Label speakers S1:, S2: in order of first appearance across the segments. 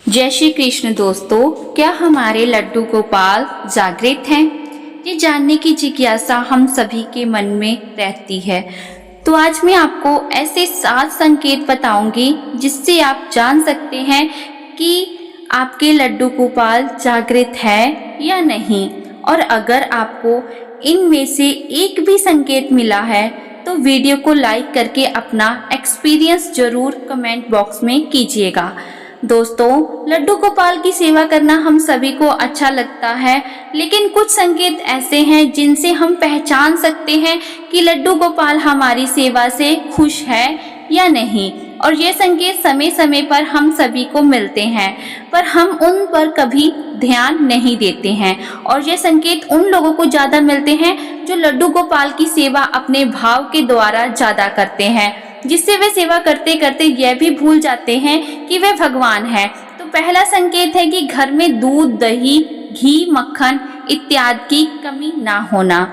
S1: जय श्री कृष्ण दोस्तों, क्या हमारे लड्डू गोपाल जागृत हैं? ये जानने की जिज्ञासा हम सभी के मन में रहती है। तो आज मैं आपको ऐसे 7 संकेत बताऊंगी जिससे आप जान सकते हैं कि आपके लड्डू गोपाल जागृत है या नहीं। और अगर आपको इनमें से एक भी संकेत मिला है तो वीडियो को लाइक करके अपना एक्सपीरियंस जरूर कमेंट बॉक्स में कीजिएगा। दोस्तों, लड्डू गोपाल की सेवा करना हम सभी को अच्छा लगता है, लेकिन कुछ संकेत ऐसे हैं जिनसे हम पहचान सकते हैं कि लड्डू गोपाल हमारी सेवा से खुश है या नहीं। और ये संकेत समय समय पर हम सभी को मिलते हैं, पर हम उन पर कभी ध्यान नहीं देते हैं। और ये संकेत उन लोगों को ज़्यादा मिलते हैं जो लड्डू गोपाल की सेवा अपने भाव के द्वारा ज़्यादा करते हैं, जिससे वे सेवा करते करते यह भी भूल जाते हैं कि वे भगवान हैं। तो पहला संकेत है कि घर में दूध, दही, घी, मक्खन इत्यादि की कमी ना होना।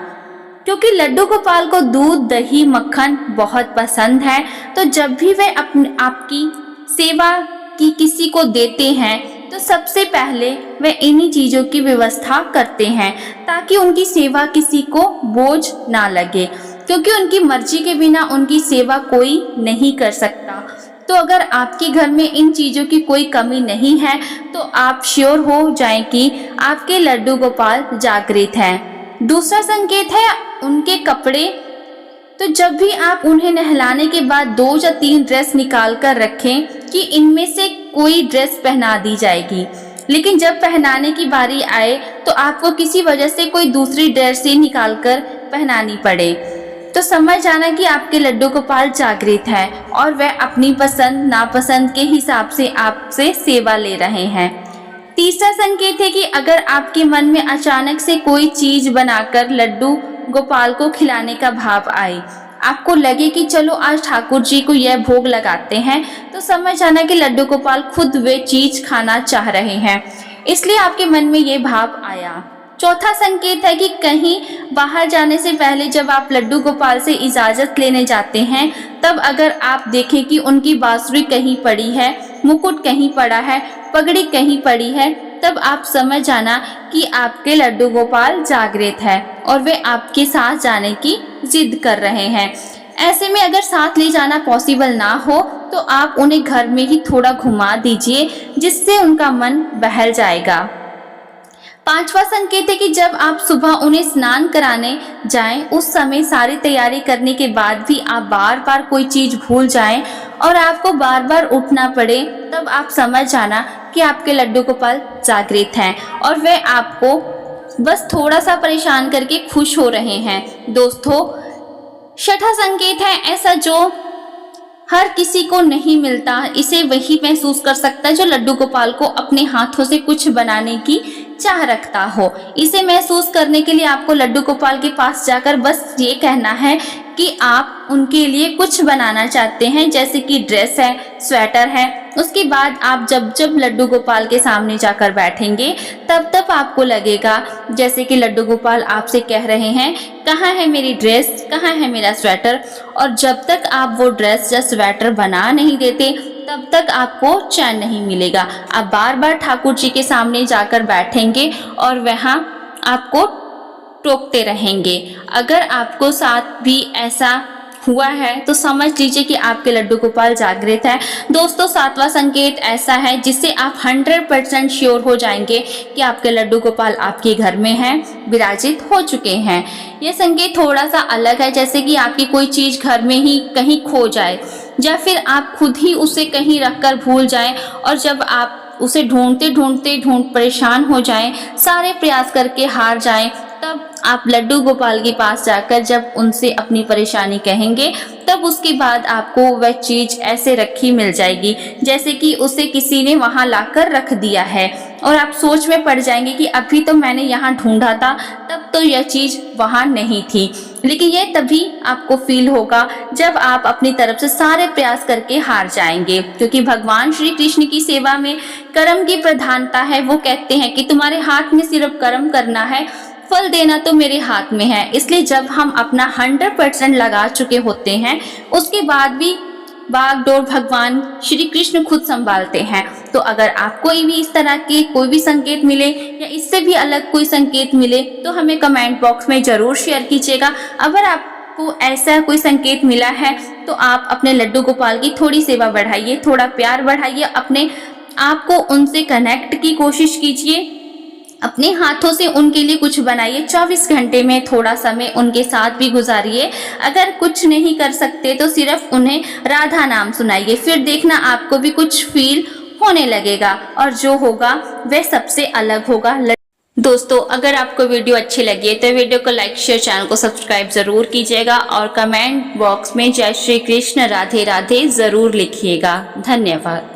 S1: क्योंकि लड्डू गोपाल को दूध, दही, मक्खन बहुत पसंद है, तो जब भी वे आपकी सेवा की किसी को देते हैं तो सबसे पहले वे इन्हीं चीज़ों की व्यवस्था करते हैं ताकि उनकी सेवा किसी को बोझ ना लगे, क्योंकि उनकी मर्जी के बिना उनकी सेवा कोई नहीं कर सकता। तो अगर आपके घर में इन चीज़ों की कोई कमी नहीं है तो आप श्योर हो जाएं कि आपके लड्डू गोपाल जागृत हैं। दूसरा संकेत है उनके कपड़े। तो जब भी आप उन्हें नहलाने के बाद 2 या 3 ड्रेस निकाल कर रखें कि इनमें से कोई ड्रेस पहना दी जाएगी, लेकिन जब पहनाने की बारी आए तो आपको किसी वजह से कोई दूसरी ड्रेस ही निकाल कर पहनानी पड़े, तो समझ जाना कि आपके लड्डू गोपाल जागृत है और वह अपनी पसंद नापसंद के हिसाब से आपसे सेवा ले रहे हैं। तीसरा संकेत है कि अगर आपके मन में अचानक से कोई चीज बनाकर लड्डू गोपाल को खिलाने का भाव आए, आपको लगे कि चलो आज ठाकुर जी को यह भोग लगाते हैं, तो समझ जाना कि लड्डू गोपाल खुद वे चीज खाना चाह रहे हैं, इसलिए आपके मन में ये भाव आया। चौथा संकेत है कि कहीं बाहर जाने से पहले जब आप लड्डू गोपाल से इजाज़त लेने जाते हैं, तब अगर आप देखें कि उनकी बांसुरी कहीं पड़ी है, मुकुट कहीं पड़ा है, पगड़ी कहीं पड़ी है, तब आप समझ जाना कि आपके लड्डू गोपाल जागृत है और वे आपके साथ जाने की जिद कर रहे हैं। ऐसे में अगर साथ ले जाना पॉसिबल ना हो तो आप उन्हें घर में ही थोड़ा घुमा दीजिए, जिससे उनका मन बहल जाएगा। पांचवा संकेत है कि जब आप सुबह उन्हें स्नान कराने जाएं, उस समय सारी तैयारी करने के बाद भी आप बार बार कोई चीज़ भूल जाएं और आपको बार बार उठना पड़े, तब आप समझ जाना कि आपके लड्डू गोपाल जागृत हैं और वे आपको बस थोड़ा सा परेशान करके खुश हो रहे हैं। दोस्तों, छठा संकेत है ऐसा जो हर किसी को नहीं मिलता, इसे वही महसूस कर सकता है जो लड्डू गोपाल को अपने हाथों से कुछ बनाने की चाह रखता हो। इसे महसूस करने के लिए आपको लड्डू गोपाल के पास जाकर बस ये कहना है कि आप उनके लिए कुछ बनाना चाहते हैं, जैसे कि ड्रेस है, स्वेटर है। उसके बाद आप जब जब लड्डू गोपाल के सामने जाकर बैठेंगे तब तब आपको लगेगा जैसे कि लड्डू गोपाल आपसे कह रहे हैं, कहाँ है मेरी ड्रेस, कहाँ है मेरा स्वेटर। और जब तक आप वो ड्रेस या स्वेटर बना नहीं देते तब तक आपको चैन नहीं मिलेगा। आप बार बार ठाकुर जी के सामने जाकर बैठेंगे और वहाँ आपको टोकते रहेंगे। अगर आपको साथ भी ऐसा हुआ है तो समझ लीजिए कि आपके लड्डू गोपाल जागृत है। दोस्तों, 7वां संकेत ऐसा है जिससे आप 100% श्योर हो जाएंगे कि आपके लड्डू गोपाल आपके घर में हैं, विराजित हो चुके हैं। यह संकेत थोड़ा सा अलग है, जैसे कि आपकी कोई चीज़ घर में ही कहीं खो जाए या फिर आप खुद ही उसे कहीं रखकर भूल जाएं और जब आप उसे ढूंढते ढूंढते परेशान हो जाएं, सारे प्रयास करके हार जाएं, तब आप लड्डू गोपाल के पास जाकर जब उनसे अपनी परेशानी कहेंगे, तब उसके बाद आपको वह चीज़ ऐसे रखी मिल जाएगी जैसे कि उसे किसी ने वहां लाकर रख दिया है और आप सोच में पड़ जाएंगे कि अभी तो मैंने यहाँ ढूंढा था, तब तो यह चीज़ वहां नहीं थी। लेकिन यह तभी आपको फील होगा जब आप अपनी तरफ से सारे प्रयास करके हार जाएंगे, क्योंकि भगवान श्री कृष्ण की सेवा में कर्म की प्रधानता है। वो कहते हैं कि तुम्हारे हाथ में सिर्फ कर्म करना है, फल देना तो मेरे हाथ में है। इसलिए जब हम अपना 100% लगा चुके होते हैं, उसके बाद भी बागडोर भगवान श्री कृष्ण खुद संभालते हैं। तो अगर आपको भी इस तरह के कोई भी संकेत मिले या इससे भी अलग कोई संकेत मिले तो हमें कमेंट बॉक्स में ज़रूर शेयर कीजिएगा। अगर आपको ऐसा कोई संकेत मिला है तो आप अपने लड्डू गोपाल की थोड़ी सेवा बढ़ाइए, थोड़ा प्यार बढ़ाइए, अपने आप को उनसे कनेक्ट की कोशिश कीजिए, अपने हाथों से उनके लिए कुछ बनाइए। 24 घंटे में थोड़ा समय उनके साथ भी गुजारिए। अगर कुछ नहीं कर सकते तो सिर्फ उन्हें राधा नाम सुनाइए, फिर देखना आपको भी कुछ फील होने लगेगा और जो होगा वह सबसे अलग होगा। दोस्तों, अगर आपको वीडियो अच्छी लगी है तो वीडियो को लाइक शेयर, चैनल को सब्सक्राइब जरूर कीजिएगा और कमेंट बॉक्स में जय श्री कृष्ण राधे राधे जरूर लिखिएगा। धन्यवाद।